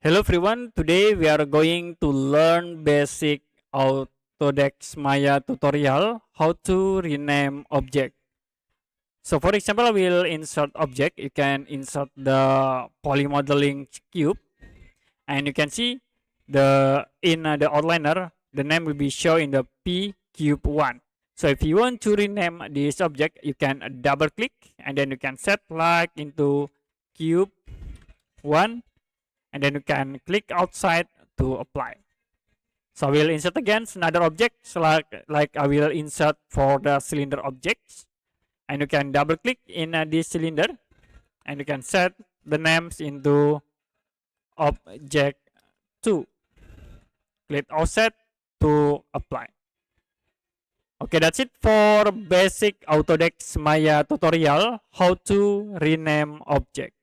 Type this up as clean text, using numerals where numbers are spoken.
Hello everyone, today we are going to learn basic Autodesk Maya tutorial how to rename object. So for example, I will insert object. You can insert the polymodeling cube and you can see the outliner, the name will be shown in the P cube 1. So if you want to rename this object, you can double click and then you can set like into cube 1 and then you can click outside to apply. So I will insert again another object, so like I will insert for the cylinder objects, and you can double click in this cylinder and you can set the names into object 2. Click offset to apply. Okay, that's it for basic Autodesk Maya tutorial how to rename object.